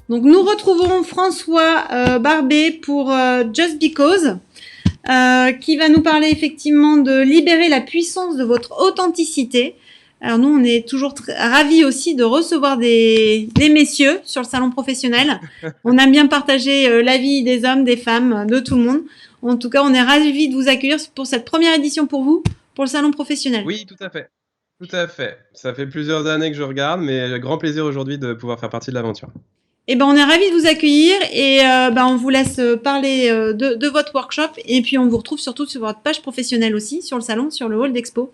Donc nous retrouvons François Barbet pour Just Because, qui va nous parler effectivement de libérer la puissance de votre authenticité. Alors nous, on est toujours ravis aussi de recevoir des messieurs sur le salon professionnel. On aime bien partager la vie des hommes, des femmes, de tout le monde. En tout cas, on est ravis de vous accueillir pour cette première édition pour vous, pour le salon professionnel. Oui, tout à fait. Tout à fait. Ça fait plusieurs années que je regarde, mais grand plaisir aujourd'hui de pouvoir faire partie de l'aventure. Eh ben, on est ravis de vous accueillir et on vous laisse parler de votre workshop et puis on vous retrouve surtout sur votre page professionnelle aussi, sur le salon, sur le hall d'expo,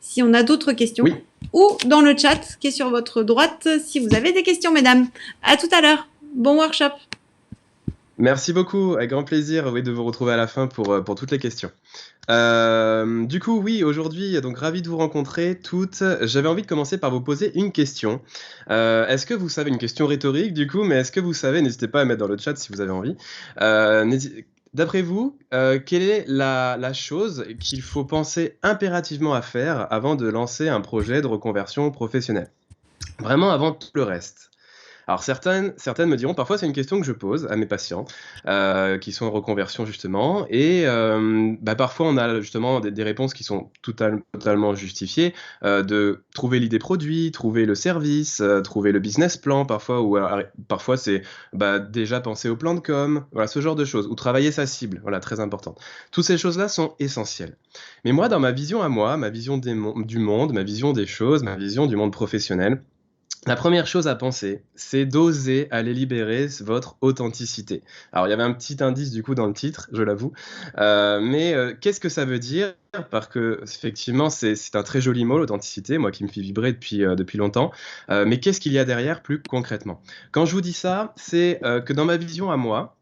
si on a d'autres questions. Oui. Ou dans le chat qui est sur votre droite si vous avez des questions, mesdames. À tout à l'heure. Bon workshop. Merci beaucoup. Avec grand plaisir de vous retrouver à la fin pour toutes les questions. Du coup, oui, aujourd'hui, donc ravi de vous rencontrer toutes. J'avais envie de commencer par vous poser une question. Est-ce que vous savez, une question rhétorique du coup, mais est-ce que vous savez, n'hésitez pas à mettre dans le chat si vous avez envie, d'après vous, quelle est la chose qu'il faut penser impérativement à faire avant de lancer un projet de reconversion professionnelle? Vraiment avant tout le reste. Alors certaines me diront, parfois c'est une question que je pose à mes patients qui sont en reconversion justement, et parfois on a justement des réponses qui sont totalement justifiées, de trouver l'idée produit, trouver le service, trouver le business plan parfois, ou parfois c'est déjà penser au plan de com, voilà, ce genre de choses, ou travailler sa cible, voilà, très important. Toutes ces choses-là sont essentielles. Mais moi, dans ma vision à moi, ma vision du monde, ma vision des choses, ma vision du monde professionnel, la première chose à penser, c'est d'oser aller libérer votre authenticité. Alors, il y avait un petit indice du coup dans le titre, je l'avoue. Mais qu'est-ce que ça veut dire? Parce que effectivement, c'est un très joli mot, l'authenticité, moi qui me fait vibrer depuis longtemps. Mais qu'est-ce qu'il y a derrière plus concrètement? Quand je vous dis ça, c'est que dans ma vision à moi,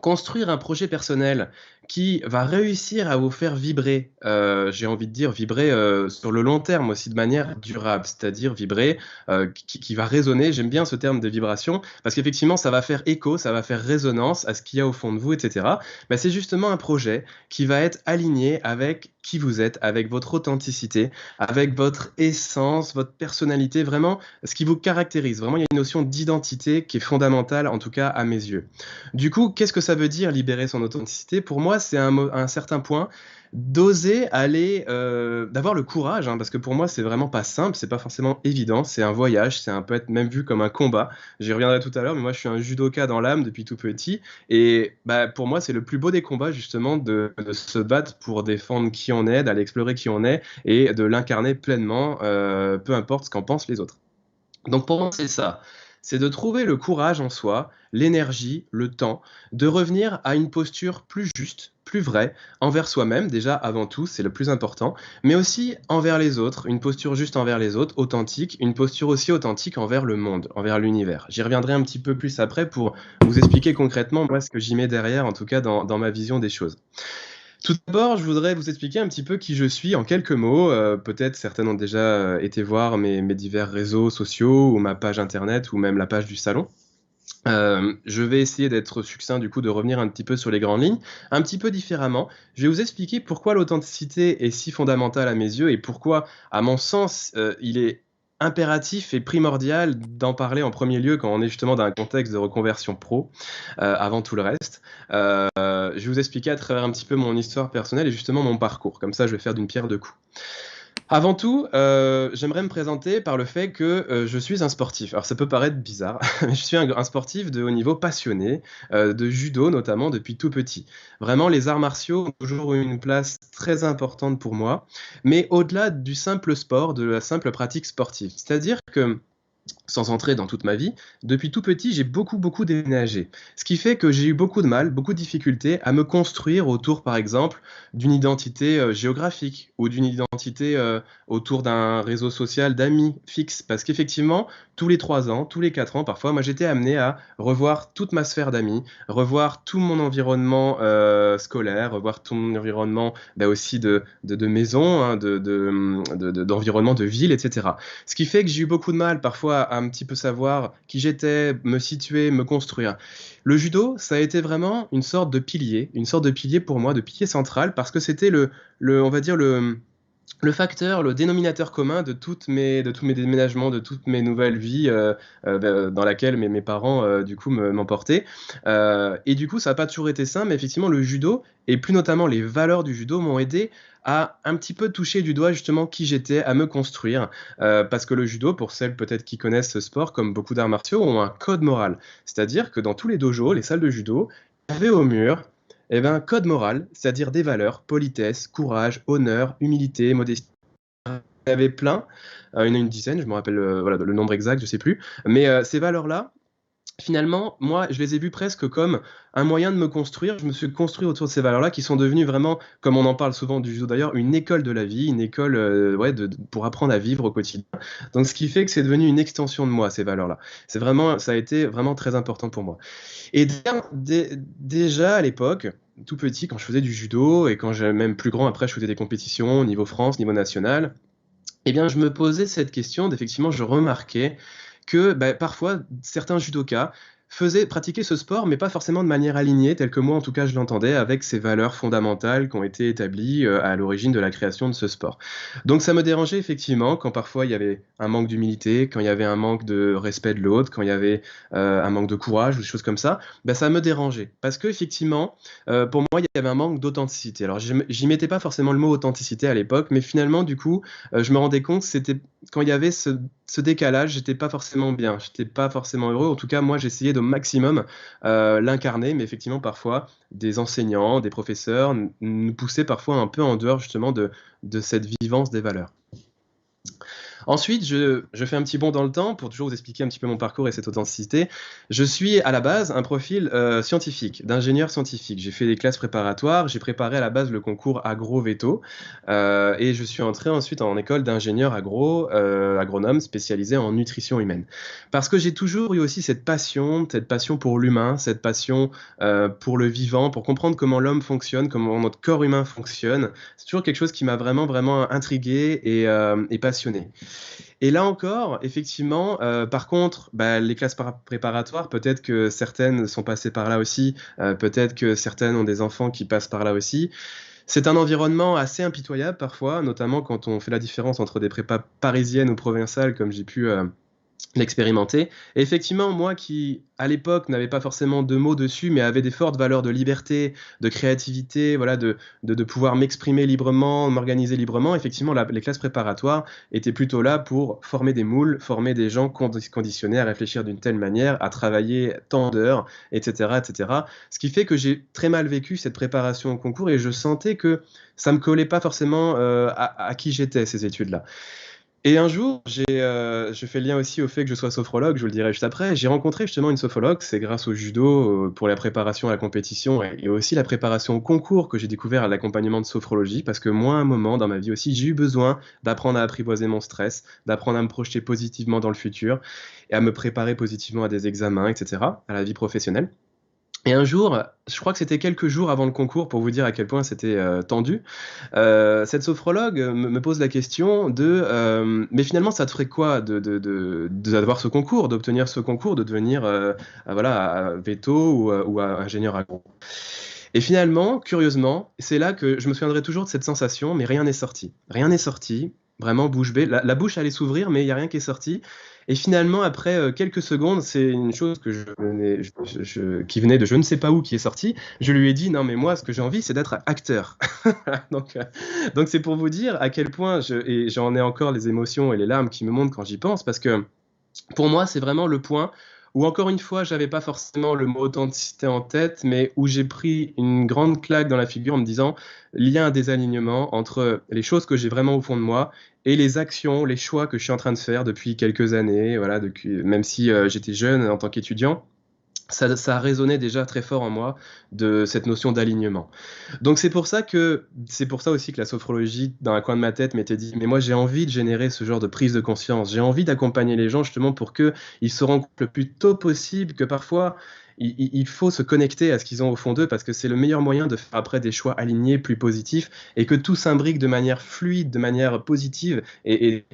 construire un projet personnel qui va réussir à vous faire vibrer, j'ai envie de dire vibrer sur le long terme aussi de manière durable, c'est-à-dire vibrer, qui va résonner, j'aime bien ce terme de vibration, parce qu'effectivement ça va faire écho, ça va faire résonance à ce qu'il y a au fond de vous, etc. C'est justement un projet qui va être aligné avec qui vous êtes, avec votre authenticité, avec votre essence, votre personnalité, vraiment ce qui vous caractérise. Vraiment, il y a une notion d'identité qui est fondamentale, en tout cas à mes yeux. Du coup, qu'est-ce que ça veut dire libérer son authenticité? Pour moi, c'est à un certain point d'oser aller, d'avoir le courage, hein, parce que pour moi, c'est vraiment pas simple, c'est pas forcément évident, c'est un voyage, peut être même vu comme un combat. J'y reviendrai tout à l'heure, mais moi, je suis un judoka dans l'âme depuis tout petit, et pour moi, c'est le plus beau des combats, justement, de se battre pour défendre qui on est, d'aller explorer qui on est, et de l'incarner pleinement, peu importe ce qu'en pensent les autres. Donc pour moi, c'est ça. C'est de trouver le courage en soi, l'énergie, le temps, de revenir à une posture plus juste, plus vraie, envers soi-même, déjà avant tout, c'est le plus important, mais aussi envers les autres, une posture juste envers les autres, authentique, une posture aussi authentique envers le monde, envers l'univers. J'y reviendrai un petit peu plus après pour vous expliquer concrètement, moi, ce que j'y mets derrière, en tout cas dans ma vision des choses. Tout d'abord, je voudrais vous expliquer un petit peu qui je suis en quelques mots. Peut-être certaines ont déjà été voir mes divers réseaux sociaux ou ma page internet ou même la page du salon. Je vais essayer d'être succinct, du coup, de revenir un petit peu sur les grandes lignes, un petit peu différemment. Je vais vous expliquer pourquoi l'authenticité est si fondamentale à mes yeux et pourquoi, à mon sens, il est impératif et primordial d'en parler en premier lieu quand on est justement dans un contexte de reconversion pro, avant tout le reste. Je vais vous expliquer à travers un petit peu mon histoire personnelle et justement mon parcours. Comme ça, je vais faire d'une pierre deux coups. Avant tout, j'aimerais me présenter par le fait que je suis un sportif. Alors ça peut paraître bizarre, mais je suis un sportif de haut niveau passionné, de judo notamment depuis tout petit. Vraiment, les arts martiaux ont toujours eu une place très importante pour moi, mais au-delà du simple sport, de la simple pratique sportive. C'est-à-dire que sans entrer dans toute ma vie, depuis tout petit, j'ai beaucoup déménagé. Ce qui fait que j'ai eu beaucoup de mal, beaucoup de difficultés à me construire autour, par exemple, d'une identité géographique ou d'une identité autour d'un réseau social d'amis fixe. Parce qu'effectivement, tous les 3 ans, tous les 4 ans, parfois, moi j'étais amené à revoir toute ma sphère d'amis, revoir tout mon environnement scolaire, revoir tout mon environnement aussi de maison, hein, d'environnement de ville, etc. Ce qui fait que j'ai eu beaucoup de mal parfois à un petit peu savoir qui j'étais, me situer, me construire. Le judo, ça a été vraiment une sorte de pilier pour moi, de pilier central, parce que c'était on va dire le facteur, le dénominateur commun de de tous mes déménagements, de toutes mes nouvelles vies dans laquelle mes parents du coup m'emportaient. Et du coup, ça n'a pas toujours été simple, mais effectivement, le judo, et plus notamment les valeurs du judo, m'ont aidé à un petit peu toucher du doigt justement qui j'étais, à me construire. Parce que le judo, pour celles peut-être qui connaissent ce sport, comme beaucoup d'arts martiaux, ont un code moral. C'est-à-dire que dans tous les dojos, les salles de judo, il y avait au mur eh ben, un code moral, c'est-à-dire des valeurs, politesse, courage, honneur, humilité, modestie. Il y avait plein, il y en a une dizaine, je me rappelle voilà, le nombre exact, je sais plus. Mais ces valeurs-là, finalement, moi, je les ai vues presque comme un moyen de me construire. Je me suis construit autour de ces valeurs-là qui sont devenues vraiment, comme on en parle souvent du judo d'ailleurs, une école de la vie, une école ouais, pour apprendre à vivre au quotidien. Donc, ce qui fait que c'est devenu une extension de moi, ces valeurs-là. Ça a été vraiment très important pour moi. Et déjà à l'époque, tout petit, quand je faisais du judo et quand j'ai même plus grand, après, je faisais des compétitions au niveau France, niveau national, eh bien, je me posais cette question, d'effectivement, je remarquais que bah, parfois, certains judokas pratiquaient ce sport, mais pas forcément de manière alignée, telle que moi, en tout cas, je l'entendais, avec ces valeurs fondamentales qui ont été établies à l'origine de la création de ce sport. Donc, ça me dérangeait effectivement quand parfois il y avait un manque d'humilité, quand il y avait un manque de respect de l'autre, quand il y avait un manque de courage ou des choses comme ça, bah, ça me dérangeait. Parce que effectivement, pour moi, il y avait un manque d'authenticité. Alors, j'y mettais pas forcément le mot authenticité à l'époque, mais finalement, du coup, je me rendais compte que c'était quand il y avait ce décalage, j'étais pas forcément bien, j'étais pas forcément heureux. En tout cas, moi, j'essayais au maximum l'incarner, mais effectivement, parfois, des enseignants, des professeurs nous poussaient parfois un peu en dehors justement de cette vivance des valeurs. Ensuite, je fais un petit bond dans le temps pour toujours vous expliquer un petit peu mon parcours et cette authenticité. Je suis à la base un profil scientifique, d'ingénieur scientifique. J'ai fait des classes préparatoires, j'ai préparé à la base le concours agro-veto et je suis entré ensuite en école d'ingénieur agronome spécialisé en nutrition humaine. Parce que j'ai toujours eu aussi cette passion pour l'humain, cette passion pour le vivant, pour comprendre comment l'homme fonctionne, comment notre corps humain fonctionne. C'est toujours quelque chose qui m'a vraiment, vraiment intrigué et passionné. Et là encore, effectivement, par contre, bah, les classes préparatoires, peut-être que certaines sont passées par là aussi, peut-être que certaines ont des enfants qui passent par là aussi. C'est un environnement assez impitoyable parfois, notamment quand on fait la différence entre des prépas parisiennes ou provinciales, comme j'ai pu l'expérimenter. Et effectivement, moi qui, à l'époque, n'avais pas forcément de mots dessus, mais avait des fortes valeurs de liberté, de créativité, voilà, de pouvoir m'exprimer librement, m'organiser librement, effectivement, les classes préparatoires étaient plutôt là pour former des moules, former des gens conditionnés à réfléchir d'une telle manière, à travailler tant d'heures, etc., etc. Ce qui fait que j'ai très mal vécu cette préparation au concours et je sentais que ça me collait pas forcément à qui j'étais, ces études-là. Et un jour, je fais le lien aussi au fait que je sois sophrologue, je vous le dirai juste après. J'ai rencontré justement une sophrologue, c'est grâce au judo pour la préparation à la compétition et aussi la préparation au concours que j'ai découvert à l'accompagnement de sophrologie, parce que moi, à un moment dans ma vie aussi, j'ai eu besoin d'apprendre à apprivoiser mon stress, d'apprendre à me projeter positivement dans le futur et à me préparer positivement à des examens, etc., à la vie professionnelle. Et un jour, je crois que c'était quelques jours avant le concours, pour vous dire à quel point c'était tendu, cette sophrologue me pose la question mais finalement, ça te ferait quoi d'avoir ce concours, d'obtenir ce concours, de devenir voilà, veto ou ingénieur agro. Et finalement, curieusement, c'est là que je me souviendrai toujours de cette sensation, mais rien n'est sorti. Rien n'est sorti, vraiment bouche bée. La bouche allait s'ouvrir, mais il n'y a rien qui est sorti. Et finalement, après quelques secondes, c'est une chose qui venait de je ne sais pas où qui est sortie. Je lui ai dit, non mais moi, ce que j'ai envie, c'est d'être acteur. donc c'est pour vous dire à quel point, et j'en ai encore les émotions et les larmes qui me montent quand j'y pense, parce que pour moi, c'est vraiment le point où, encore une fois, j'avais pas forcément le mot authenticité en tête, mais où j'ai pris une grande claque dans la figure en me disant, il y a un désalignement entre les choses que j'ai vraiment au fond de moi et les actions, les choix que je suis en train de faire depuis quelques années, voilà, même si j'étais jeune en tant qu'étudiant. Ça a résonné déjà très fort en moi de cette notion d'alignement. Donc c'est pour ça aussi que la sophrologie, dans un coin de ma tête, m'était dit, mais moi j'ai envie de générer ce genre de prise de conscience. J'ai envie d'accompagner les gens justement pour qu'ils se rendent compte le plus tôt possible que parfois il faut se connecter à ce qu'ils ont au fond d'eux parce que c'est le meilleur moyen de faire après des choix alignés, plus positifs et que tout s'imbrique de manière fluide, de manière positive et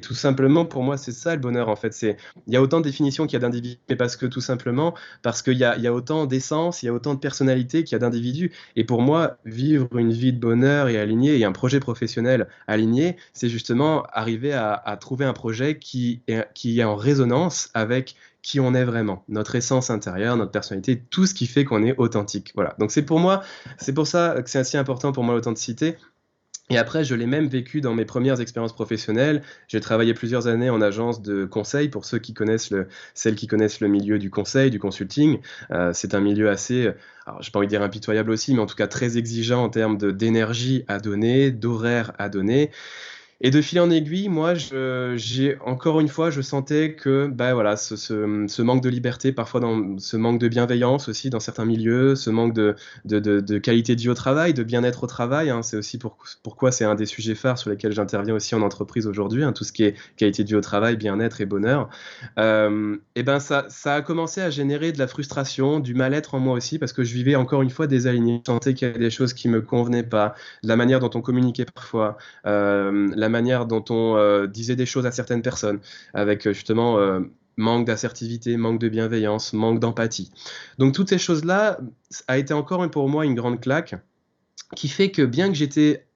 Tout simplement, pour moi, c'est ça le bonheur, en fait. Il y a autant de définitions qu'il y a d'individus, mais parce que tout simplement, parce qu'il y a autant d'essence, il y a autant de personnalités qu'il y a d'individus. Et pour moi, vivre une vie de bonheur et alignée, et un projet professionnel aligné, c'est justement arriver à trouver un projet qui est en résonance avec qui on est vraiment, notre essence intérieure, notre personnalité, tout ce qui fait qu'on est authentique. Voilà. Donc c'est pour moi, c'est pour ça que c'est assez important pour moi l'authenticité. Et après, je l'ai même vécu dans mes premières expériences professionnelles. J'ai travaillé plusieurs années en agence de conseil pour celles qui connaissent le milieu du conseil, du consulting. C'est un milieu assez, alors j'ai pas envie de dire impitoyable aussi, mais en tout cas très exigeant en termes d'énergie à donner, d'horaire à donner. Et de fil en aiguille, moi, j'ai encore une fois, je sentais que, bah voilà, ce manque de liberté, parfois dans ce manque de bienveillance aussi dans certains milieux, ce manque de qualité de vie au travail, de bien-être au travail, hein, c'est aussi pourquoi c'est un des sujets phares sur lesquels j'interviens aussi en entreprise aujourd'hui, hein, tout ce qui est qualité de vie au travail, bien-être et bonheur. Et ben ça a commencé à générer de la frustration, du mal-être en moi aussi, parce que je vivais encore une fois désaligné. Je sentais qu'il y avait des choses qui me convenaient pas, de la manière dont on communiquait parfois, la manière dont on disait des choses à certaines personnes, avec justement manque d'assertivité, manque de bienveillance, manque d'empathie. Donc toutes ces choses-là a été encore pour moi une grande claque, qui fait que bien que j'étais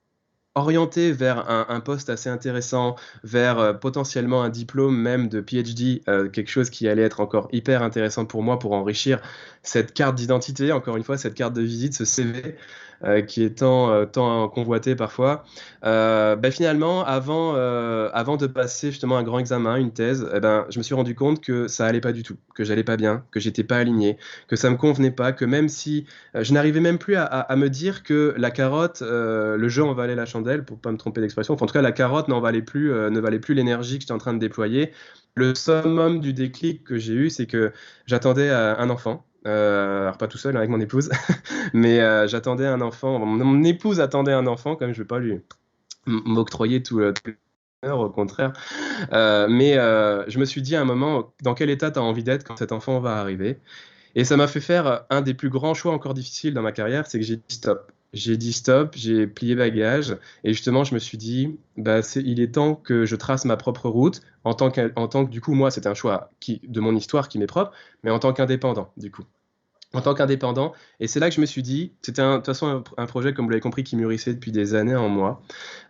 orienté vers un poste assez intéressant, vers potentiellement un diplôme même de PhD, quelque chose qui allait être encore hyper intéressant pour moi pour enrichir cette carte d'identité, encore une fois, cette carte de visite, ce CV qui est tant convoité parfois. Finalement, avant de passer justement un grand examen, une thèse, je me suis rendu compte que ça allait pas du tout, que j'allais pas bien, que j'étais pas aligné, que ça me convenait pas, que même si je n'arrivais même plus à me dire que la carotte, le jeu en valait la chandelle, pour pas me tromper d'expression. Enfin, en tout cas, la carotte ne valait plus l'énergie que j'étais en train de déployer. Le summum du déclic que j'ai eu, c'est que j'attendais un enfant. Alors pas tout seul, hein, avec mon épouse, mais j'attendais un enfant. Mon épouse attendait un enfant, comme je ne vais pas lui m'octroyer tout l'honneur, au contraire. Je me suis dit à un moment, dans quel état tu as envie d'être quand cet enfant va arriver? Et ça m'a fait faire un des plus grands choix encore difficiles dans ma carrière, c'est que j'ai dit stop. J'ai dit stop, j'ai plié bagage, et justement, je me suis dit, il est temps que je trace ma propre route, du coup, moi, c'est un choix de mon histoire qui m'est propre, mais en tant qu'indépendant, du coup. En tant qu'indépendant, et c'est là que je me suis dit, c'était de toute façon un projet, comme vous l'avez compris, qui mûrissait depuis des années en moi.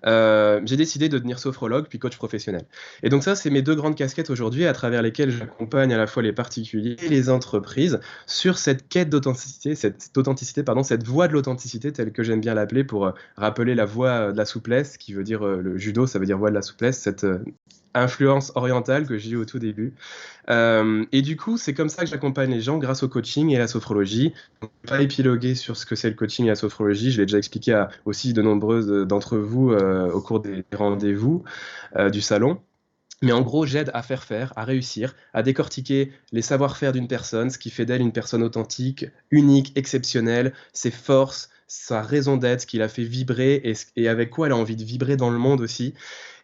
J'ai décidé de devenir sophrologue puis coach professionnel. Et donc ça, c'est mes deux grandes casquettes aujourd'hui, à travers lesquelles j'accompagne à la fois les particuliers et les entreprises sur cette quête d'authenticité, cette voie de l'authenticité, telle que j'aime bien l'appeler, pour rappeler la voie de la souplesse, qui veut dire le judo, ça veut dire voie de la souplesse, cette influence orientale que j'ai eue au tout début. Et du coup, c'est comme ça que j'accompagne les gens grâce au coaching et à la sophrologie. Je ne vais pas épiloguer sur ce que c'est le coaching et la sophrologie. Je l'ai déjà expliqué à aussi de nombreuses d'entre vous au cours des rendez-vous du salon. Mais en gros, j'aide à faire, à réussir, à décortiquer les savoir-faire d'une personne, ce qui fait d'elle une personne authentique, unique, exceptionnelle, ses forces, sa raison d'être, ce qui la fait vibrer et avec quoi elle a envie de vibrer dans le monde aussi.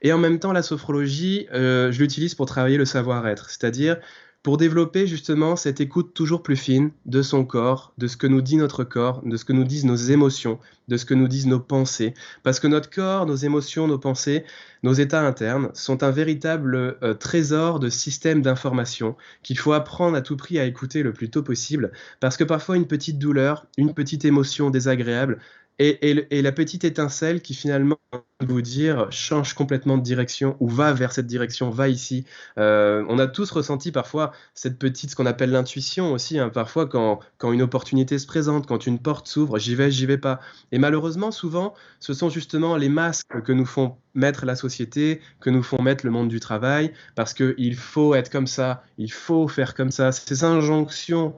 Et en même temps, la sophrologie, je l'utilise pour travailler le savoir-être, c'est-à-dire pour développer justement cette écoute toujours plus fine de son corps, de ce que nous dit notre corps, de ce que nous disent nos émotions, de ce que nous disent nos pensées. Parce que notre corps, nos émotions, nos pensées, nos états internes sont un véritable trésor de système d'information qu'il faut apprendre à tout prix à écouter le plus tôt possible. Parce que parfois, une petite douleur, une petite émotion désagréable, et la petite étincelle qui finalement vous dire change complètement de direction ou va vers cette direction, va ici. On a tous ressenti parfois cette petite, ce qu'on appelle l'intuition aussi, hein, parfois quand une opportunité se présente, quand une porte s'ouvre, j'y vais pas. Et malheureusement, souvent, ce sont justement les masques que nous font mettre la société, que nous font mettre le monde du travail, parce qu'il faut être comme ça, il faut faire comme ça. Ces injonctions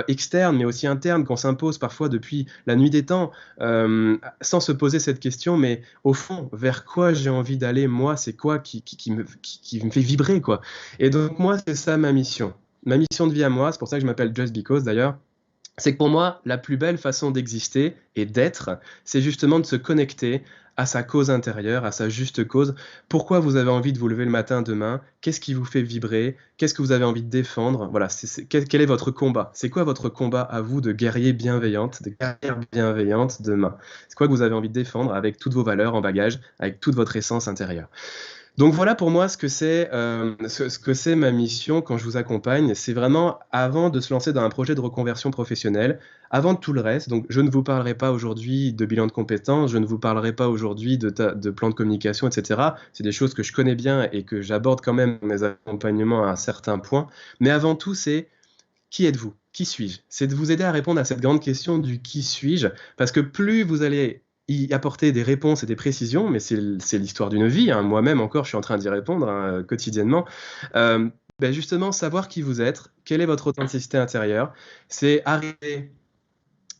externes, mais aussi internes, qu'on s'impose parfois depuis la nuit des temps, sans se poser cette question, mais au fond, vers quoi j'ai envie d'aller, moi, c'est quoi qui me fait vibrer, quoi. Et donc, moi, c'est ça ma mission. Ma mission de vie à moi, c'est pour ça que je m'appelle Just Because, d'ailleurs, c'est que pour moi, la plus belle façon d'exister et d'être, c'est justement de se connecter à sa cause intérieure, à sa juste cause. Pourquoi vous avez envie de vous lever le matin demain? Qu'est-ce qui vous fait vibrer? Qu'est-ce que vous avez envie de défendre? Voilà, quel est votre combat? C'est quoi votre combat à vous de guerrier bienveillante, de guerrière bienveillante demain? C'est quoi que vous avez envie de défendre avec toutes vos valeurs en bagage, avec toute votre essence intérieure? Donc voilà pour moi ce que c'est ma mission quand je vous accompagne. C'est vraiment avant de se lancer dans un projet de reconversion professionnelle, avant de tout le reste. Donc je ne vous parlerai pas aujourd'hui de bilan de compétences, je ne vous parlerai pas aujourd'hui de plan de communication, etc. C'est des choses que je connais bien et que j'aborde quand même dans mes accompagnements à un certain point. Mais avant tout, c'est qui êtes-vous? Qui suis-je? C'est de vous aider à répondre à cette grande question du qui suis-je, parce que plus vous allez y apporter des réponses et des précisions, mais c'est l'histoire d'une vie, hein. Moi-même encore, je suis en train d'y répondre hein, quotidiennement. Euh, ben justement, savoir qui vous êtes, quelle est votre authenticité intérieure, c'est arriver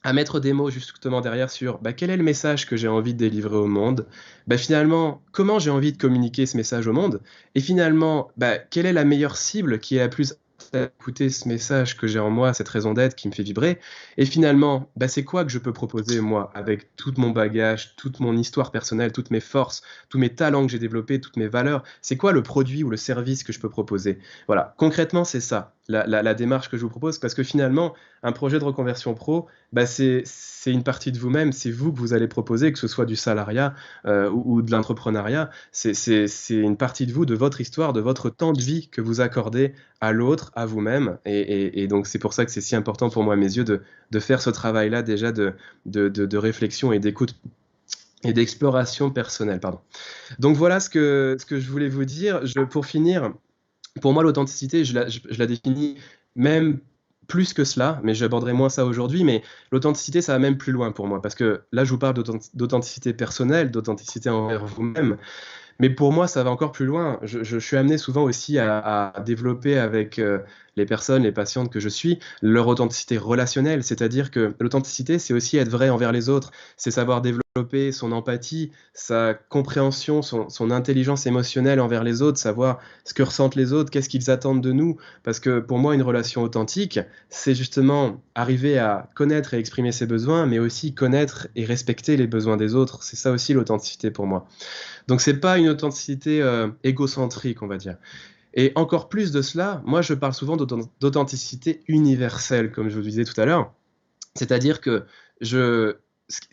à mettre des mots justement derrière sur bah, quel est le message que j'ai envie de délivrer au monde, bah, finalement comment j'ai envie de communiquer ce message au monde, et finalement bah, quelle est la meilleure cible qui est la plus à écouter ce message que j'ai en moi, cette raison d'être qui me fait vibrer, et finalement bah, c'est quoi que je peux proposer moi avec tout mon bagage, toute mon histoire personnelle, toutes mes forces, tous mes talents que j'ai développés, toutes mes valeurs, c'est quoi le produit ou le service que je peux proposer. Voilà, concrètement c'est ça, la démarche que je vous propose, parce que finalement un projet de reconversion pro, bah c'est une partie de vous-même, c'est vous que vous allez proposer, que ce soit du salariat ou de l'entrepreneuriat. C'est une partie de vous, de votre histoire, de votre temps de vie que vous accordez à l'autre, à vous-même. Et donc c'est pour ça que c'est si important pour moi, à mes yeux, de faire ce travail-là déjà de réflexion et d'écoute et d'exploration personnelle. Pardon. Donc voilà ce que je voulais vous dire. Pour finir, pour moi, l'authenticité, je la définis même plus que cela, mais j'aborderai moins ça aujourd'hui, mais l'authenticité, ça va même plus loin pour moi, parce que là, je vous parle d'authenticité personnelle, d'authenticité envers vous-même, mais pour moi, ça va encore plus loin. Je suis amené souvent aussi à développer avec les personnes, les patientes que je suis, leur authenticité relationnelle. C'est-à-dire que l'authenticité, c'est aussi être vrai envers les autres. C'est savoir développer son empathie, sa compréhension, son intelligence émotionnelle envers les autres, savoir ce que ressentent les autres, qu'est-ce qu'ils attendent de nous. Parce que pour moi, une relation authentique, c'est justement arriver à connaître et exprimer ses besoins, mais aussi connaître et respecter les besoins des autres. C'est ça aussi l'authenticité pour moi. Donc c'est pas une authenticité égocentrique, on va dire. Et encore plus de cela, moi je parle souvent d'authenticité universelle, comme je vous disais tout à l'heure. C'est-à-dire que ce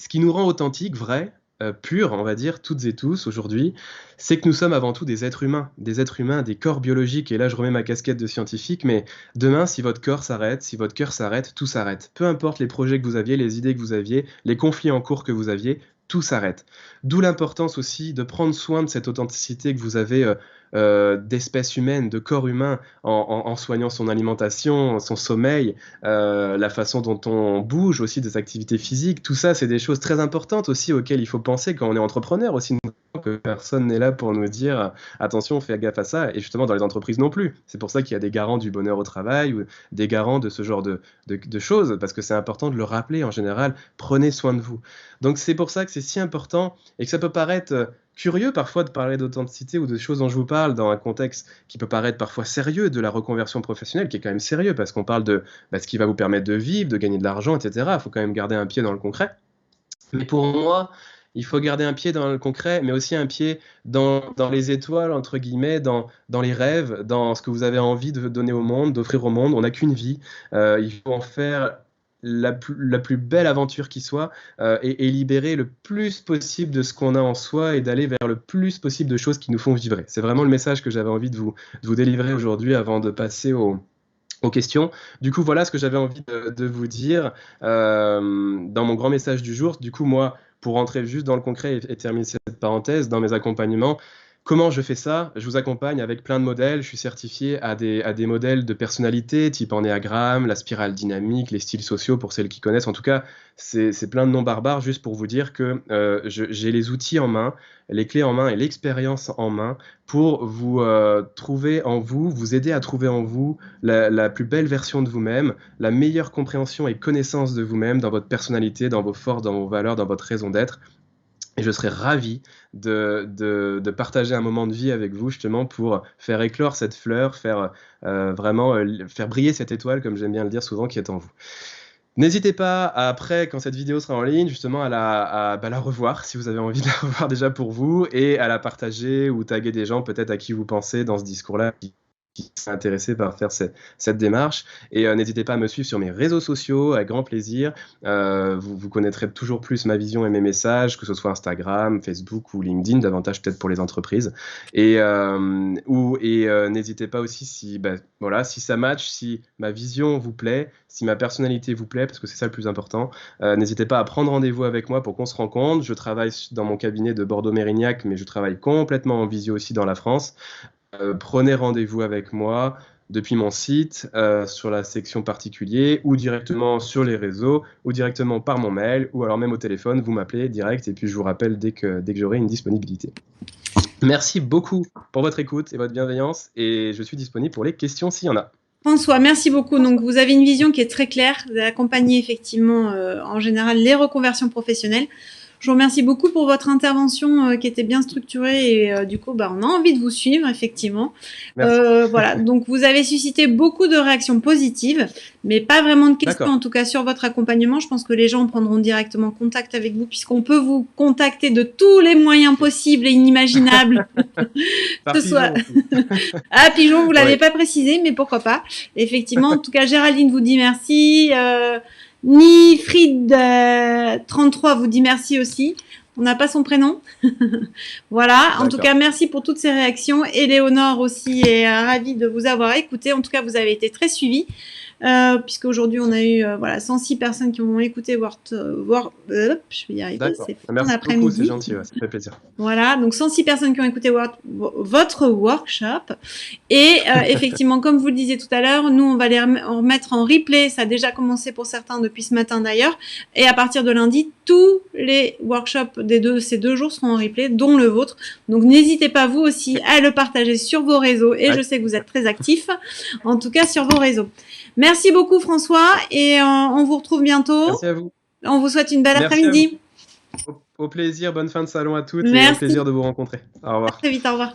qui nous rend authentique, vrai, pur, on va dire, toutes et tous aujourd'hui, c'est que nous sommes avant tout des êtres humains, des corps biologiques. Et là, je remets ma casquette de scientifique, mais demain, si votre corps s'arrête, si votre cœur s'arrête, tout s'arrête. Peu importe les projets que vous aviez, les idées que vous aviez, les conflits en cours que vous aviez, tout s'arrête. D'où l'importance aussi de prendre soin de cette authenticité que vous avez d'espèce humaine, de corps humain, en soignant son alimentation, son sommeil, la façon dont on bouge aussi, des activités physiques. Tout ça, c'est des choses très importantes aussi auxquelles il faut penser quand on est entrepreneur aussi. Que personne n'est là pour nous dire attention, fais gaffe à ça, et justement dans les entreprises non plus. C'est pour ça qu'il y a des garants du bonheur au travail ou des garants de ce genre de choses, parce que c'est important de le rappeler en général, prenez soin de vous. Donc c'est pour ça que c'est si important et que ça peut paraître curieux parfois de parler d'authenticité ou de choses dont je vous parle dans un contexte qui peut paraître parfois sérieux, de la reconversion professionnelle, qui est quand même sérieux, parce qu'on parle de ce qui va vous permettre de vivre, de gagner de l'argent, etc. Il faut quand même garder un pied dans le concret. Mais pour moi, il faut garder un pied dans le concret, mais aussi un pied dans les étoiles, entre guillemets, dans les rêves, dans ce que vous avez envie de donner au monde, d'offrir au monde. On n'a qu'une vie. Il faut en faire la plus belle aventure qui soit et libérer le plus possible de ce qu'on a en soi et d'aller vers le plus possible de choses qui nous font vibrer. C'est vraiment le message que j'avais envie de vous délivrer aujourd'hui avant de passer aux questions. Du coup, voilà ce que j'avais envie de vous dire dans mon grand message du jour. Du coup, moi, pour rentrer juste dans le concret et terminer cette parenthèse, dans mes accompagnements, comment je fais ça? Je vous accompagne avec plein de modèles. Je suis certifié à des modèles de personnalité, type ennéagramme, la spirale dynamique, les styles sociaux, pour celles qui connaissent. En tout cas, c'est plein de noms barbares, juste pour vous dire que j'ai les outils en main, les clés en main et l'expérience en main pour vous trouver en vous, vous aider à trouver en vous la plus belle version de vous-même, la meilleure compréhension et connaissance de vous-même dans votre personnalité, dans vos forces, dans vos valeurs, dans votre raison d'être. Et je serais ravi de partager un moment de vie avec vous, justement, pour faire éclore cette fleur, faire vraiment faire briller cette étoile, comme j'aime bien le dire souvent, qui est en vous. N'hésitez pas, après, quand cette vidéo sera en ligne, justement, à la revoir, si vous avez envie de la revoir déjà pour vous, et à la partager ou taguer des gens peut-être à qui vous pensez dans ce discours-là, qui qui seraient intéressés par faire cette démarche. Et n'hésitez pas à me suivre sur mes réseaux sociaux, avec grand plaisir. Vous connaîtrez toujours plus ma vision et mes messages, que ce soit Instagram, Facebook ou LinkedIn, davantage peut-être pour les entreprises. Et n'hésitez pas aussi si ça match, si ma vision vous plaît, si ma personnalité vous plaît, parce que c'est ça le plus important, n'hésitez pas à prendre rendez-vous avec moi pour qu'on se rencontre. Je travaille dans mon cabinet de Bordeaux-Mérignac, mais je travaille complètement en visio aussi dans la France. Prenez rendez-vous avec moi depuis mon site, sur la section particulier, ou directement sur les réseaux, ou directement par mon mail, ou alors même au téléphone, vous m'appelez direct et puis je vous rappelle dès que j'aurai une disponibilité. Merci beaucoup pour votre écoute et votre bienveillance, et je suis disponible pour les questions s'il y en a. François, merci beaucoup. Donc, vous avez une vision qui est très claire. Vous accompagnez effectivement, en général, les reconversions professionnelles. Je vous remercie beaucoup pour votre intervention qui était bien structurée et du coup, on a envie de vous suivre, effectivement. Voilà, donc vous avez suscité beaucoup de réactions positives, mais pas vraiment de questions, en tout cas sur votre accompagnement. Je pense que les gens prendront directement contact avec vous puisqu'on peut vous contacter de tous les moyens possibles et inimaginables. Que ce soit... Ah, Pigeon, vous l'avez pas précisé, mais pourquoi pas. Effectivement, en tout cas, Géraldine vous dit merci. Nifrid33 vous dit merci aussi. On n'a pas son prénom. Voilà. En tout cas, merci pour toutes ces réactions. Éléonore aussi est ravie de vous avoir écouté. En tout cas, vous avez été très suivis. Puisque aujourd'hui on a eu 106 personnes qui ont écouté je vais y arriver, c'est merci beaucoup, c'est gentil, ça fait plaisir. Voilà, donc 106 personnes qui ont écouté votre workshop et effectivement, comme vous le disiez tout à l'heure, nous on va les remettre en replay, ça a déjà commencé pour certains depuis ce matin d'ailleurs, et à partir de lundi, tous les workshops ces 2 jours seront en replay, dont le vôtre. Donc n'hésitez pas vous aussi à le partager sur vos réseaux, et je sais que vous êtes très actifs, en tout cas sur vos réseaux. Merci beaucoup François et on vous retrouve bientôt. Merci à vous. On vous souhaite une belle après-midi. Au plaisir, bonne fin de salon à toutes. Merci. Et au plaisir de vous rencontrer. Au revoir. À très vite, au revoir.